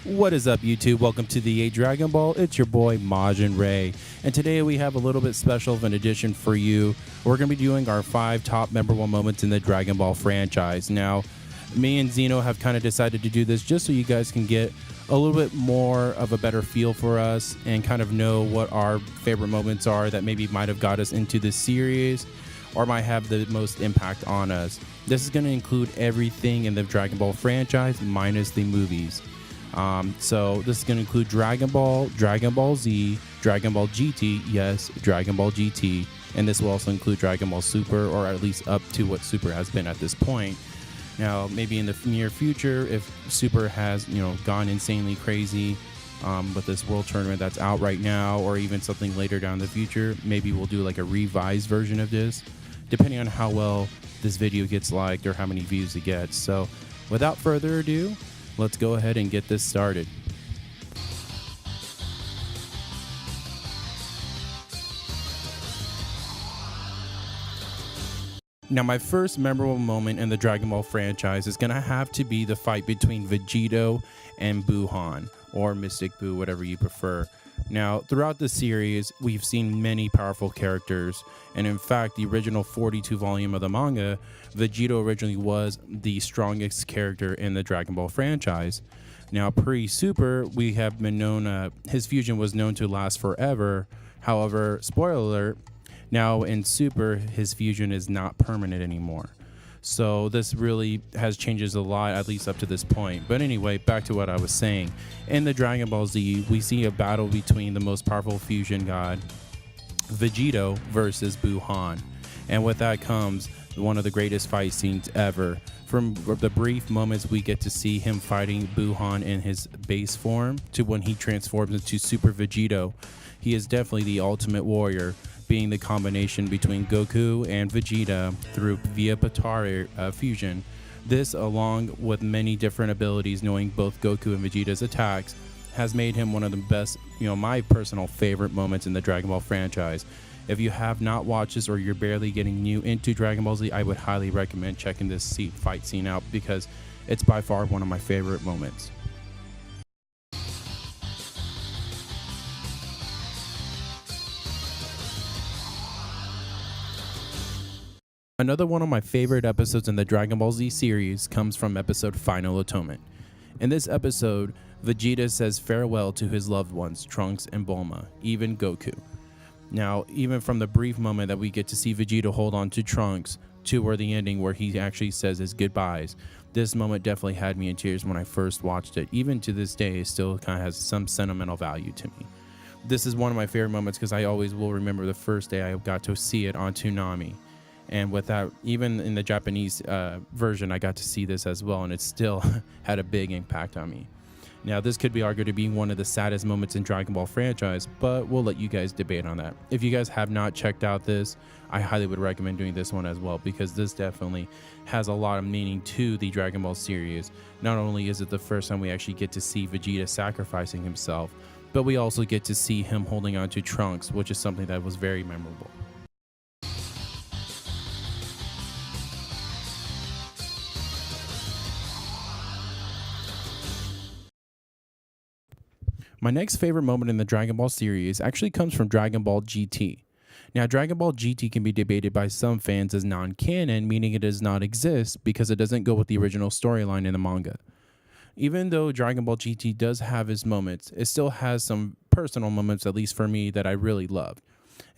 What is up, YouTube? Welcome to the Dragon Ball. It's your boy Majin Ray, and today we have a little bit special of an edition for you. We're going to be doing our 5 top memorable moments in the Dragon Ball franchise. Now, me and Zeno have kind of decided to do this just so you guys can get a little bit more of a better feel for us and kind of know what our favorite moments are that maybe might have got us into this series or might have the most impact on us. This is going to include everything in the Dragon Ball franchise minus the movies. So this is going to include Dragon Ball, Dragon Ball Z, Dragon Ball GT, yes, Dragon Ball GT, and this will also include Dragon Ball Super, or at least up to what Super has been at this point. Now, maybe in the near future, if Super has, gone insanely crazy with this world tournament that's out right now, or even something later down in the future, maybe we'll do like a revised version of this, depending on how well this video gets liked or how many views it gets. So without further ado, let's go ahead and get this started. Now, my first memorable moment in the Dragon Ball franchise is going to have to be the fight between Vegito and Buhan, or Mystic Buu, whatever you prefer. Now, throughout the series, we've seen many powerful characters, and in fact, the original 42 volume of the manga, Vegito originally was the strongest character in the Dragon Ball franchise. Now, pre-Super, we have been known, his fusion was known to last forever. However, spoiler alert, now in Super, his fusion is not permanent anymore. So this really has changes a lot, at least up to this point. But anyway, back to what I was saying. In the Dragon Ball Z, we see a battle between the most powerful fusion god, Vegito, versus Buhan. And with that comes one of the greatest fight scenes ever. From the brief moments we get to see him fighting Buhan in his base form to when he transforms into Super Vegito, he is definitely the ultimate warrior, being the combination between Goku and Vegeta via Potara fusion. This, along with many different abilities, knowing both Goku and Vegeta's attacks, has made him one of the best, my personal favorite moments in the Dragon Ball franchise. If you have not watched this or you're barely getting new into Dragon Ball Z, I would highly recommend checking this fight scene out because it's by far one of my favorite moments. Another one of my favorite episodes in the Dragon Ball Z series comes from episode Final Atonement. In this episode, Vegeta says farewell to his loved ones, Trunks and Bulma, even Goku. Now, even from the brief moment that we get to see Vegeta hold on to Trunks to where the ending where he actually says his goodbyes, this moment definitely had me in tears when I first watched it. Even to this day, it still kind of has some sentimental value to me. This is one of my favorite moments because I always will remember the first day I got to see it on Toonami. And with that, even in the Japanese version, I got to see this as well, and it still had a big impact on me. Now, this could be argued to be one of the saddest moments in Dragon Ball franchise, but we'll let you guys debate on that. If you guys have not checked out this, I highly would recommend doing this one as well, because this definitely has a lot of meaning to the Dragon Ball series. Not only is it the first time we actually get to see Vegeta sacrificing himself, but we also get to see him holding on to Trunks, which is something that was very memorable. My next favorite moment in the Dragon Ball series actually comes from Dragon Ball GT. Now, Dragon Ball GT can be debated by some fans as non-canon, meaning it does not exist because it doesn't go with the original storyline in the manga. Even though Dragon Ball GT does have its moments, it still has some personal moments, at least for me, that I really loved,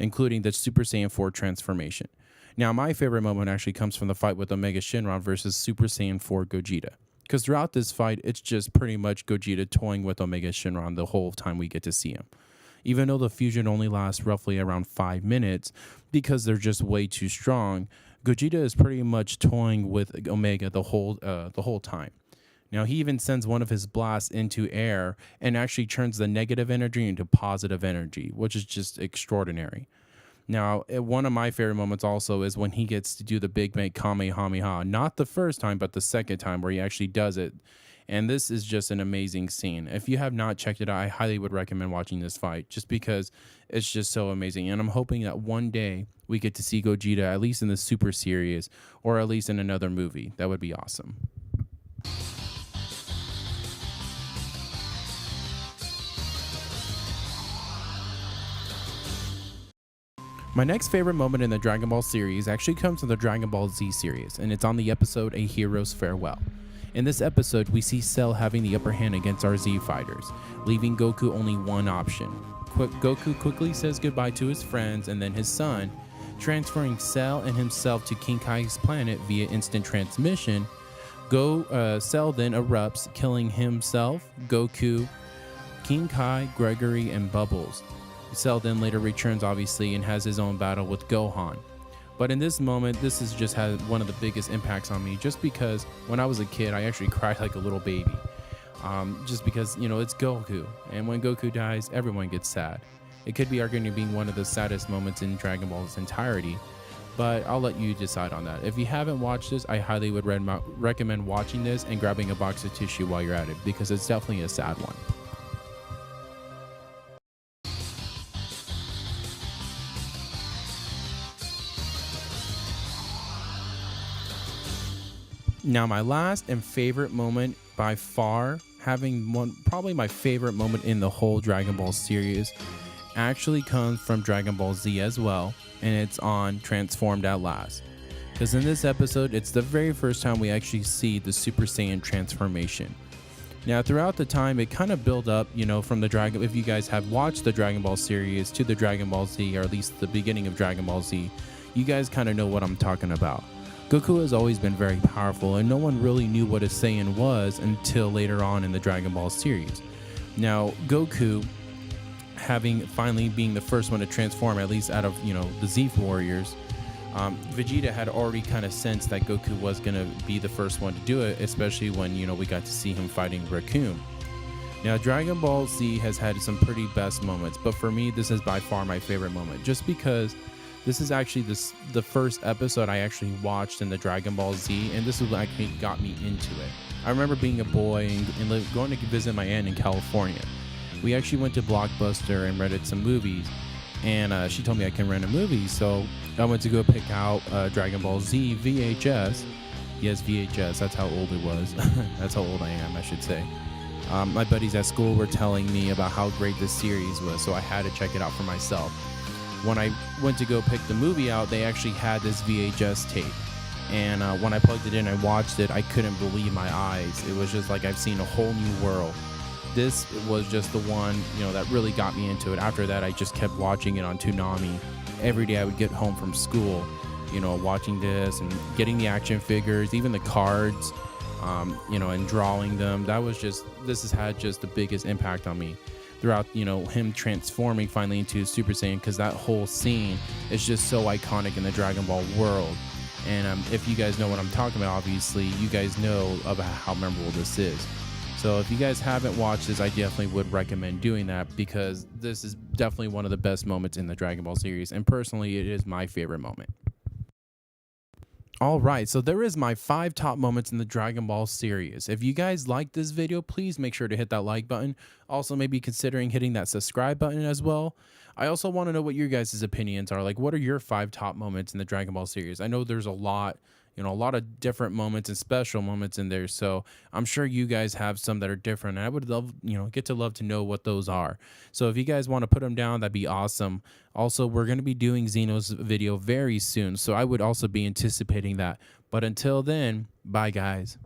including the Super Saiyan 4 transformation. Now, my favorite moment actually comes from the fight with Omega Shenron versus Super Saiyan 4 Gogeta. Because throughout this fight, it's just pretty much Gogeta toying with Omega Shenron the whole time we get to see him. Even though the fusion only lasts roughly around 5 minutes, because they're just way too strong, Gogeta is pretty much toying with Omega the whole time. Now, he even sends one of his blasts into air and actually turns the negative energy into positive energy, which is just extraordinary. Now, one of my favorite moments also is when he gets to do the Big Bang Kamehameha. Not the first time, but the second time where he actually does it. And this is just an amazing scene. If you have not checked it out, I highly would recommend watching this fight just because it's just so amazing. And I'm hoping that one day we get to see Gogeta at least in the Super series or at least in another movie. That would be awesome. My next favorite moment in the Dragon Ball series actually comes from the Dragon Ball Z series, and it's on the episode A Hero's Farewell. In this episode, we see Cell having the upper hand against our Z fighters, leaving Goku only one option. Goku quickly says goodbye to his friends and then his son, transferring Cell and himself to King Kai's planet via instant transmission. Cell then erupts, killing himself, Goku, King Kai, Gregory, and Bubbles. Cell then later returns, obviously, and has his own battle with Gohan. But in this moment, this has just had one of the biggest impacts on me, just because when I was a kid, I actually cried like a little baby. Just because, it's Goku. And when Goku dies, everyone gets sad. It could be argued as being one of the saddest moments in Dragon Ball's entirety, but I'll let you decide on that. If you haven't watched this, I highly would recommend watching this and grabbing a box of tissue while you're at it, because it's definitely a sad one. Now, my last and favorite moment by far, probably my favorite moment in the whole Dragon Ball series, actually comes from Dragon Ball Z as well, and it's on Transformed at Last. Because in this episode, it's the very first time we actually see the Super Saiyan transformation. Now, throughout the time, it kind of built up, from the Dragon. If you guys have watched the Dragon Ball series to the Dragon Ball Z, or at least the beginning of Dragon Ball Z, you guys kind of know what I'm talking about. Goku has always been very powerful, and no one really knew what a Saiyan was until later on in the Dragon Ball series. Now, Goku, finally being the first one to transform, at least out of the Z Warriors, Vegeta had already kind of sensed that Goku was going to be the first one to do it, especially when we got to see him fighting Raccoon. Now, Dragon Ball Z has had some pretty best moments, but for me, this is by far my favorite moment, just because this is actually the first episode I actually watched in the Dragon Ball Z, and this is what actually got me into it. I remember being a boy and going to visit my aunt in California. We actually went to Blockbuster and rented some movies, and she told me I can rent a movie, so I went to go pick out Dragon Ball Z VHS. Yes, VHS, that's how old it was. That's how old I am, I should say. My buddies at school were telling me about how great this series was, so I had to check it out for myself. When I went to go pick the movie out, they actually had this VHS tape. And when I plugged it in and watched it, I couldn't believe my eyes. It was just like I've seen a whole new world. This was just the one, that really got me into it. After that, I just kept watching it on Toonami. Every day I would get home from school, watching this and getting the action figures, even the cards, and drawing them. This has had just the biggest impact on me throughout, him transforming finally into a Super Saiyan, because that whole scene is just so iconic in the Dragon Ball world. And if you guys know what I'm talking about, obviously, you guys know about how memorable this is. So if you guys haven't watched this, I definitely would recommend doing that, because this is definitely one of the best moments in the Dragon Ball series, and personally, it is my favorite moment. All right, so there is my 5 top moments in the Dragon Ball series. If you guys like this video, please make sure to hit that like button. Also, maybe considering hitting that subscribe button as well. I also want to know what your guys' opinions are. Like, what are your 5 top moments in the Dragon Ball series? I know there's a lot of different moments and special moments in there. So I'm sure you guys have some that are different, and I would love to know what those are. So if you guys want to put them down, that'd be awesome. Also, we're going to be doing Xeno's video very soon, so I would also be anticipating that. But until then, bye guys.